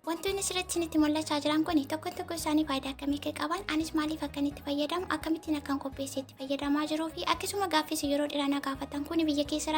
wantoonni sirriitti itti mul'achaa jiran kun tokko isaanii faayidaa akkamii qaban anis maaliif akkan itti fayyadamu akkamittiin akkan qopheessee itti fayyadamaa jiruu fi akkasuma gaaffii yeroo dheeraa gaafatan kun biyya keessa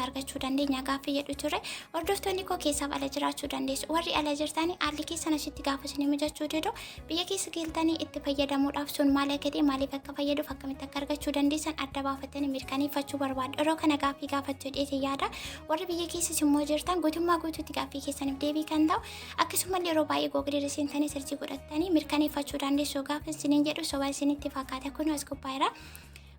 argachuu dandeenya gaaffii jedhu ture hordoftoonni koo keessaaf ala jiraachuu dandeessu warri ala jirtanii haalli keessan asitti gaafa isin mijachuu didu biyya keessa galtanii itti fayyadamuudhaaf sun maal akka ta'e maaliif akka fayyaduuf akkamitti akka argachuu dandeessan adda baafatanii mirkaneeffachuu barbaadu yeroo kana gaaffii gaafachuu dheete yaada warri biyya keessa immoo jirtan guutummaa guutuutti gaaffii keessaniif deebii kan ta'u akkasuma yeroo baay'ee Google seentanii searchii godhattanii mirkaneeffachuu dandeessu gaafa isiniin jedhu sobaa isinitti fakkaata kun as gubbaayira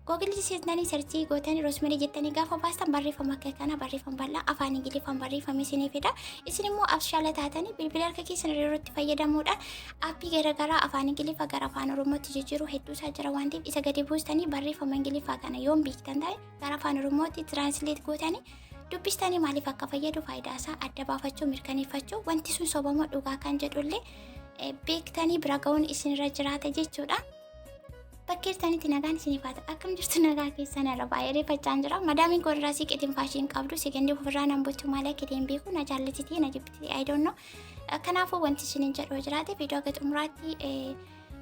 Google seentanii searchii gootanii roosmarii jettanii gaafa baastan barreeffama akka kana barreeffama bal'aa afaan Ingiliffaan barreeffame isinii fida isin immoo abshaala taatanii bilbila harka keessan yeroo itti fayyadamuudha aappii garaagaraa afaan Ingiliffaa gara afaan Oromootti jijjiiruu hedduusaa jira waan ta'eef isa gadi buustanii barreeffama Ingiliffaa kana yoon beektan ta'e gara afaan Oromootti translate gootanii dubbistanii maaliif akka fayyadu faayidaa isaa adda baafachuu mirkaneeffachuu wanti sun sobama dhugaa kan jedhullee beektanii bira ga'uun isinirra jiraata jechuudha. Bakkeertanitti nagaan isiniif haa ta'u akkam jirtu nagaa keessan irra baay'ee reeffachaan jira madaamiin kun irraa siqetiin faashiin qabdu sigandii ofirraa nan bochuu maal akka ta'een beeku na jaallatitii na jibbiti I don't know kanaafuu wanti isiniin jedhu jiraate viidiyoo gad xumuraatti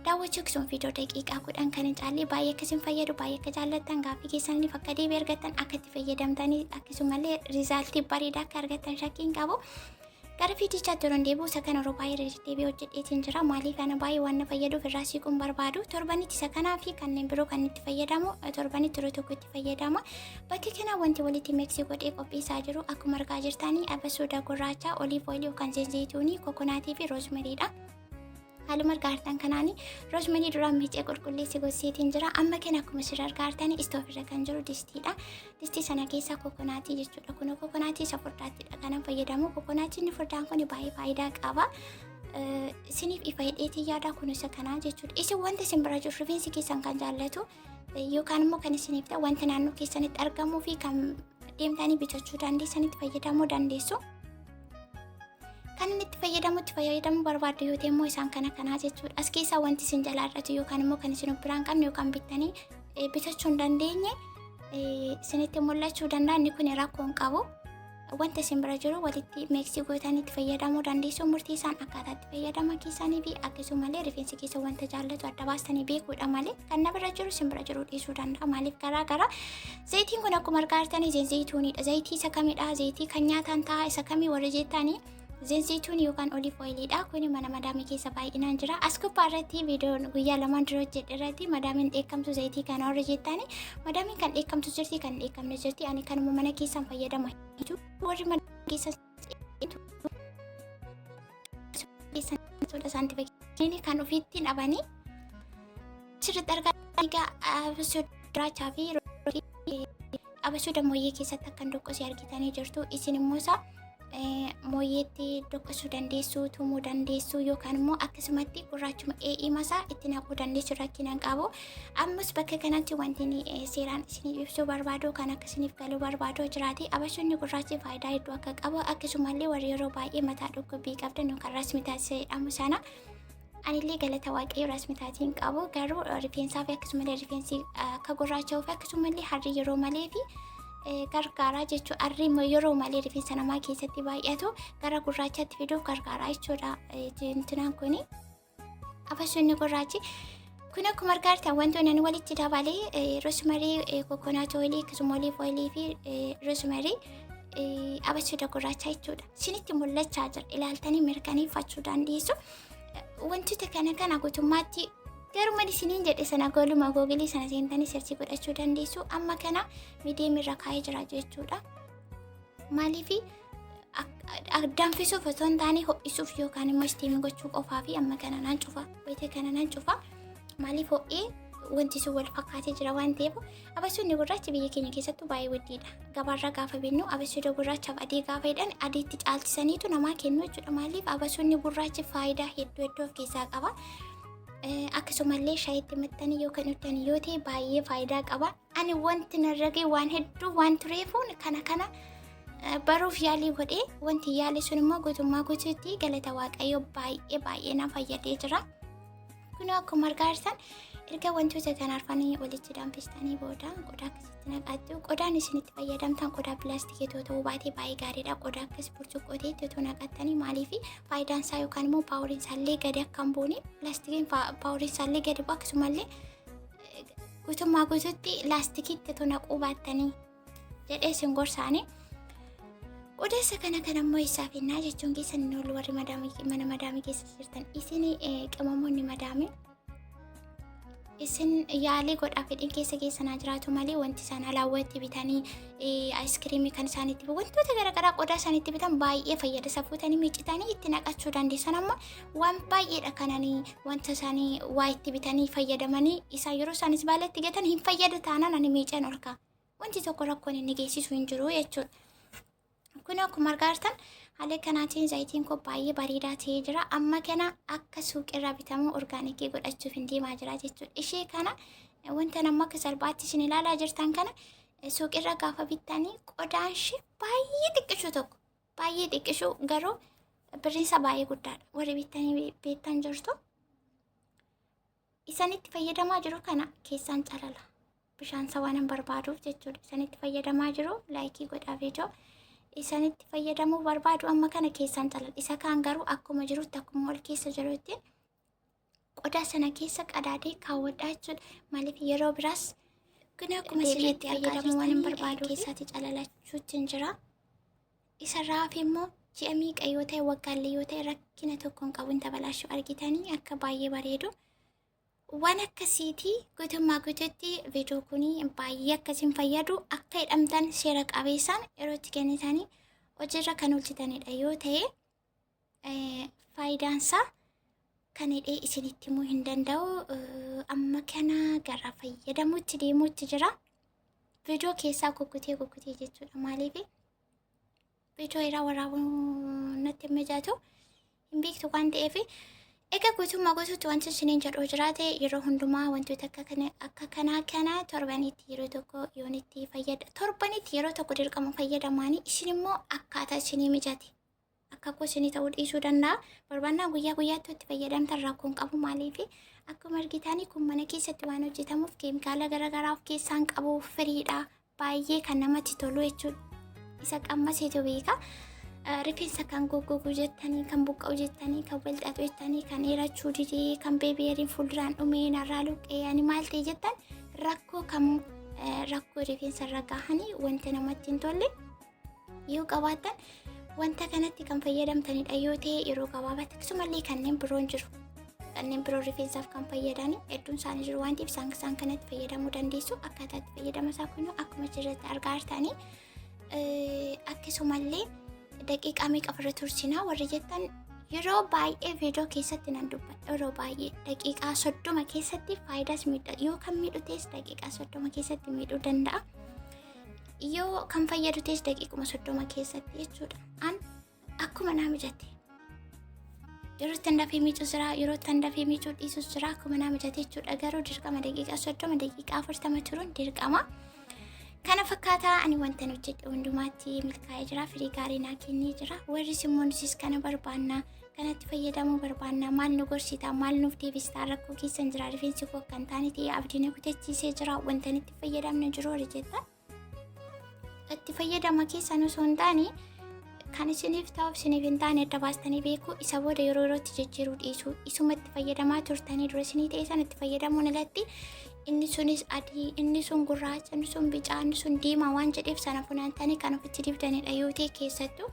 daawwachuu kisuun viidiyoo daqiiqaa 10 kan hin caalle baay'ee akkasiin fayyadu baay'ee akka jaallattan gaaffii keessaniif akka deebii argattan akka itti fayyadamtanii akkasumallee riizaaltii bareedaa akka argattan shakkiin qabu gara fiidichaatti yeroo deebi'u isa kana yeroo baay'ee deebii hojjedheetiin jira maaliif kana baay'ee waan na fayyaduuf irraa siquun barbaadu torbanitti isa kanaa fi kanneen biroo kan itti fayyadamu torbanitti yeroo tokko itti fayyadama bakka kana wanti walitti miksii godhee qopheessaa jiru akkuma argaa jirtanii abasuuda gurraacha oliif oilii yookaan zayituunii kokonaatii fi roosmeriidha. Haaluma argaartan kanaanii roosmarii duraan miicee qulqulleessi goseetiin jira amma kana akkuma sirra argaartanii istoofirra kan jiru distiidha distii sana keessa kokonaatii jechuudha kun kokonaatii isa furdaattiidha kanan fayyadamu kokonaatiin furdaan kun baay'ee faayidaa qaba isiniif ifa hidheetii yaadaa kun isa kanaa jechuudha isin wanta isin bira jiru rifeensi keessan kan jaallatu yookaan immoo kan isiniif ta'u wanta naannoo keessanitti argamuu fi kan deemtanii bitachuu dandeessanitti fayyadamuu dandeessu. Kan itti fayyadamu barbaadu yoo ta'e immoo isaan kana jechuudha as keessaa wanti isin jalaadhatu yookaan immoo kan isin biraan qabne yookaan bittanii bitachuu hin dandeenye isinitti mul'achuu danda'a inni kun rakkoo hin qabu wanta isin bira jiru walitti miksii gootanii itti fayyadamuu dandeessu murtii isaan akkaataa itti fayyadama keessanii fi akkasumallee rifeensi keessa wanta jaallatu adda baastanii beekuudha malee kan na bira jiru isin bira jiru dhiisuu danda'a maaliif garaa zayitiin kun akkuma argaartanii zayituuniidha zayitii isa kamidha zayitii kan nyaataan ta'a isa kamii warra jettanii zayituun yookaan oliif oiliidha kun mana madaamii keessa baay'inaan jira as gubbaa irratti viidiyoon guyyaa lamaan dura hojjedhe irratti madaamiin dheekkamtu zayitii kana warra jettanii madaamiin kan dheekkamtu jirti kan dheekkamne jirti ani kanuma mana keessaan fayyadama warri mana keessan saantifiikeeshinii kan ofiitti dhabanii sirriitti argaa abasuu duraachaa fi abasuu damooyyee keessatti akkan doqqosee argitanii jirtu isin immoo isaa mooyyeetti dokkasuu dandeessu tumuu dandeessu yookaan immoo akkasumatti gurraachuma masaa itti naquu dandeessu rakkinaan qabu ammas bakka kanatti wanti seeraan isiniif ibsuu barbaadu kan akkasiniif galuu barbaadu jiraate abashoonni gurraachi faayidaa hedduu akka qabu akkasumallee warri yeroo baay'ee mataa dhukkubbii qabdan yookaan raasmitaatii jedhamu sana anillee galata waaqayyoo raasmitaatiin qabu garuu rifeensaa fi akkasumallee rifeensi akka gurraacha'uu fi akkasumallee harri yeroo malee fi gargaaraa jechuudha harri yeroo malee rifeensa namaa keessatti baay'atu gara gurraachaatti fiduuf gargaaraa jechuudha tinaan kuni abashoonni gurraachi kun akkuma argaartan wantoonni walitti dabalee roosmarii kokonaat oilii akkasuma oliif oilii fi roosmarii abashoota gurraachaa jechuudha isinitti mul'achaa jira ilaaltanii mirkaneeffachuu dandeessu wantoota kana guutummaatti garuma isiniin jedhe sana goluma googilii sana seentanii searchii godhachuu dandeessu amma kana miidiyeem irra kaa'ee jira jechuudha maaliif danfisuuf osoo hin taane ho'isuuf yookaan immoo istiimii gochuu qofaa fi amma kana nan cufa wayita kana nan cufa maaliif ho'ee wanti sun wal fakkaatee jira waan ta'eef abashoonni gurraachi biyya keenya keessattuu baay'ee waddiidha gabaarraa gaafa binnu abashoota gurraachaaf adii gaafa hidhan adiitti caalchisaniitu namaa kennu jechuudha maaliif abashoonni gurraachi faayidaa hedduu of keessaa qaba akkasumallee shaayitti maxxanii yookaan dhugdanii yoo ta'e baay'ee faayidaa qaba ani wanti narragee waan hedduu waan tureefuun kana baruuf yaalii godhee wanti yaalii sun immoo guutummaa guutuutti galata waaqayyoo baay'ee na fayyadee jira kun akkuma argaartan Erga wantoota kana arfanii walitti danfistanii booda qodaa akkasitti naqattu. Qodaan isinitti fayyadamtan qodaa pilaastikii ta'uu baatee baay'ee gaariidha. Qodaa akkas burcuqqooteetti otoo naqattanii maaliif faayidaan isaa yookaan immoo paawuriin isaallee gadi akka hin buune pilaastikiin paawuriin isaallee gadi bu'a akkasumallee guutummaa guutuutti laastikiitti otoo naquu baattanii jedhee isin gorsaanii. Odeessa kana ammoo isaaf hinnaa jechuun keessan inni ol warri mana madaamii keessa jirtan isin qamamoonni madaamii isin yaalii godhaa fedhiin keessanaa jiraatu malee wanti isaan alaawwatti bitanii aayiskiriimii kan isaanitti wantoota garaagaraa qodaa isaanitti bitan baay'ee fayyada. Safuutanii miicitanii itti naqachuu dandeessan amma waan baay'eedha kananii wanta isaanii waa itti bitanii fayyadamanii isaan yeroo isaanis baala itti gatan hin fayyada taanaan ani miiceen ol ka'a. Wanti tokko rakkoon inni geessisu hin jiru jechuudha. Kun akkuma argaartan haala kanaatiin zayitiin koo baay'ee bareedaa ta'ee jira. Amma kana akka suuqirraa bitamu orgaanikii godhachuuf hin deemaa jira jechuudha. Ishee kana wanta nama akka salphaatti isin ilaalaa jirtan kana suuqirra gaafa bittanii qodaan ishee baay'ee xiqqishu tokko. Baay'ee xiqqishu garuu birriinsa baay'ee guddaadha. Warri bittanii beektan jirtu isanitti fayyadamaa jiru kana keessaan calala. Bishaan waan hin barbaaduuf jechuudha. Isanitti fayyadamaa jiru laayikii godhaa viidiyoo. Isanitti fayyadamuu barbaadu amma kana keessaan calala. Isa kaan garuu akkuma jirutti akkuma ol keessa jirutti qodaa sana keessa qadaadee kaawwadhaa jechuudha. Maaliif yeroo biraas kun akkuma sirriitti fayyadamuu waan hin barbaadu keessaatti calalachuutti hin jira. Isarraa hafe immoo ji'a miiqa yoo ta'e waggaallee yoo ta'e rakkina tokko hin qabu hin tabalaashuu argitanii akka baay'ee bareedu. Waan akkasiitii guutummaa guutuutti viidiyoo kunii baay'ee akkasiin fayyadu akka hidhamtan seera qabeessaan yeroo itti kennitanii hojiirra kan hojjetanidha yoo ta'e faayidaansaa kan hidhee isinitti himuu hin danda'u. Amma kana gara fayyadamuutti deemuutti jira. Viidiyoo keessaa kukkutee jechuudha. Maaliif viidiyoo irraa waraabuu natti hin mijaatu hin beektu waan ta'eef egaa guutummaa guutuutti wanti isiniin jedhu jiraate yeroo hundumaa wantoota akka kanaa torbanitti yeroo tokko yoon itti fayyada torbanitti yeroo tokko dirqama fayyadamaanii isin immoo akkaataa isinii mijate akka koo isinii ta'uu dhiisuu danda'a. Barbaannaa guyyaa guyyaatti itti fayyadamtan rakkoon qabu maaliif akkuma argitanii kun mana keessatti waan hojjetamuuf keemikaala garaagaraa of keessaan qabu firiidha baay'ee kan namatti tolu jechuudha. Isa qammaseetu beeka. Rifeensa kan goggogu jettanii kan buqqa'u jettanii kan walxaxu jettanii kan dheerachuu didee kan beebi'eeriin fuulduraan dhumee narraa luqqee ani maal ta'e jettan rakkoo kamuu rakkoo rifeensa irra gahanii wanta namatti hin tolle yoo qabaattan wanta kanatti kan fayyadamtanidha yoo ta'e yeroo gabaabaatti akkasumallee kanneen biroon jiru. Kanneen biroo rifeensaaf kan fayyadanii hedduun isaanii jiru waan ta'eef isaan kanatti fayyadamuu dandeessu. Akkaataa itti fayyadama isaa kun akkuma jirratti argaa jirtanii akkasumallee daqiiqaa meeqa ofirra tursinaa warri jettan yeroo baay'ee viidiyoo keessatti nan dubbadha. Yeroo baay'ee daqiiqaa 30 keessatti faayidaas miidha yoo kan miidhu ta'es daqiiqaa 30 keessatti miidhuu danda'a. Yoo kan fayyadu ta'es daqiiquma 30 keessatti jechuudha. An akkuma naa mijate yeroo itti dafee miicuu jira yeroo itti dafee miicuu dhiisus jira akkuma naa mijate jechuudha. Garuu dirqama daqiiqaa 30 daqiiqaa 40 turuun dirqama. Kana fakkaataa ani wanta hojjedhe hundumaatti milkaa'ee jira. Firii gaarii naa kennee jira. Warri simmoonsis kana barbaannaa kanatti fayyadamuu barbaannaa maal nu gorsitaa maal nuuf deebistaa rakkoo keessan jira rifeensi koo akka hin taane ta'ee abdiin kutachiisee jira wanta itti fayyadamna jiru warri jettan itti fayyadama keessan osoo hin taane kan isiniif ta'uuf isiniif hin taane adda baastanii beekuu isa booda yeroo yerootti jijjiiruu dhiisuu isuma itti fayyadamaa turtanii dura isinii ta'e san itti fayyadamuun alatti inni sunis adii inni sun gurraacha inni sun bicaa inni sun diimaa waan jedheef sana funaantanii kan ofitti dibdanidha yoo ta'e keessattuu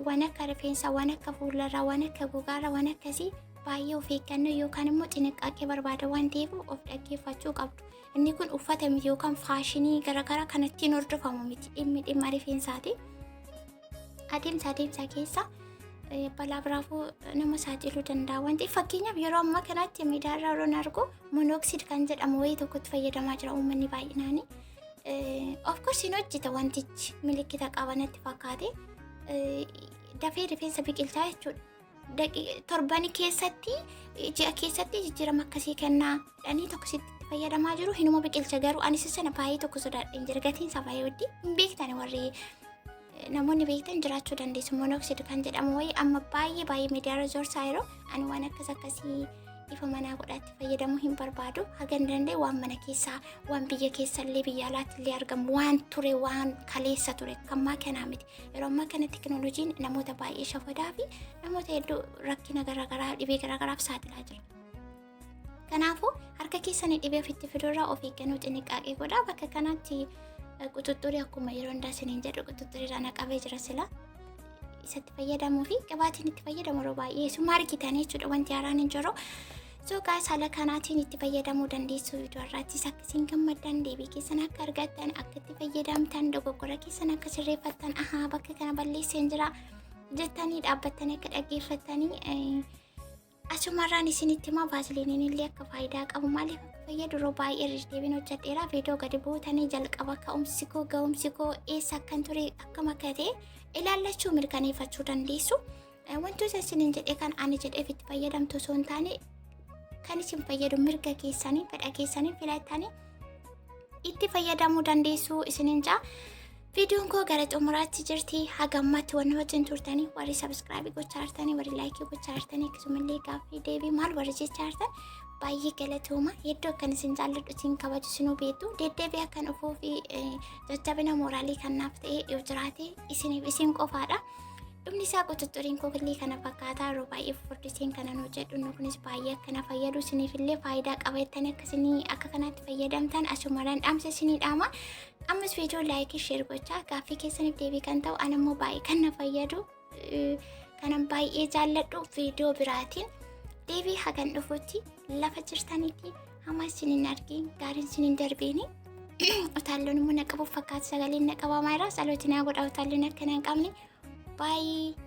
waan akka rifeensaa waan akka fuularraa waan akka gogaarraa waan akkasii baay'ee of eeggannoo yookaan immoo xinqaaqee barbaada waan ta'eef of dhaggeeffachuu qabdu. Inni kun uffata miti yookaan faashinii garaagaraa kan ittiin hordofamu miti dhimma rifeensaati. Adeemsa keessa balaa biraafuu nama saaxiluu danda'a waan ta'eef fakkeenyaaf yeroo ammaa kanatti miidiyaarraa yeroo argu monooksid kan jedhamu wayii tokkotti fayyadamaa jira uummanni baay'inaani. Of course hin hojjeta wantichi milikkita qabanatti fakkaate dafee rifeensa biqilchaa jechuudha. Torbani keessatti ji'a keessatti jijjiirama akkasii kennaa dhanii tokko sitti fayyadamaa jiru hinuma biqilcha garuu anis sana baay'ee tokko sodaadheen jira gatiin isaa baay'ee waddii hin beektan warri namoonni beektan jiraachuu dandeessu monooksid kan jedhamu wayii amma baay'ee miidiyaarra zoorsaa yeroo ani waan akkasii ifa manaa godhaatti fayyadamuu hin barbaadu. Hagan danda'e waan mana keessaa waan biyya keessallee biyya alaattillee argamu waan ture waan kaleessa ture kammaa kanaa miti. Yeroo ammaa kana teknooloojiin namoota baay'ee shafadaa fi namoota hedduu rakkina garaagaraa dhibee garaagaraaf saaxilaa jira. Kanaafuu harka keessanii dhibee ofitti fidurraa of eeggannoo xinniqqaaqee godhaa. Bakka kanatti quxuxxurii akkuma yeroo hundaa isiniin jedhu quxuxxuriirraa naqabee jira sila. Isatti fayyadamuu fi qibaatiin itti fayyadamu yeroo baay'ee summaa argitan jechuudha wanti haaraan hin jiru. So guys haala kanaatiin itti fayyadamuu dandeessu viidiyoo irraattis akkasiin gammaddan deebii keessan akka argattan akka itti fayyadamtan dogoggora keessan akka sirreeffattan bakka kana balleesseen jira jettanii dhaabbattanii akka dhaggeeffattanii asumarraan isinitti himaa vaasiliiniin illee akka faayidaa qabu maaliif akka fayyadu yeroo baay'ee irra deebiin hojjedheera viidiyoo gadi buutanii jalqaba ka'umsi koo ga'umsi koo eessa akkan ture akkam akka ta'e ilaallachuu mirkaneeffachuu dandeessu. Wantoota isiniin jedhee kan ani jedheef itti fayyadamtu osoo hin taane kan isin fayyadu mirga keessanii fedha keessanii filattanii itti fayyadamuu dandeessu isiniin jaa. Viidiyoon koo gara xumuraatti jirti. Hagammatti waan wajjin turtanii warri subscribe gochaa jirtanii warri like gochaa jirtanii akkasumallee gaaffii deebii maal warri jechaa jirtan baay'ee galatooma. Hedduu akkan isin jaalladhu isin kabaju isinuu beektu deddeebii akkan dhufuu fi jajjabina mooraalii kan naaf ta'e yoo jiraate isiniif isin qofaadha. Dhumni isaa quxuxxuriin kookillee kana fakkaataa yeroo baay'ee furdisiin kana nu jedhu kunis baay'ee akkana fayyadu isiniif illee faayidaa qabattanii akkasini akka kanaatti fayyadamtan asumarraan dhaamsa isinii dhaama. Ammas viidiyoo like share gochaa gaaffii keessaniif deebii kan ta'u ani immoo baay'ee kan na fayyadu kanan baay'ee jaalladhu viidiyoo biraatiin deebii hagan dhufuutti lafa jirtanitti hamaa isiniin argin gaariin isiniin darbeeni utaalloon immoo naqabuuf fakkaatu sagaleen naqabamaa irraa salootinaa godha utaalloon akkana hin qabne. Bye.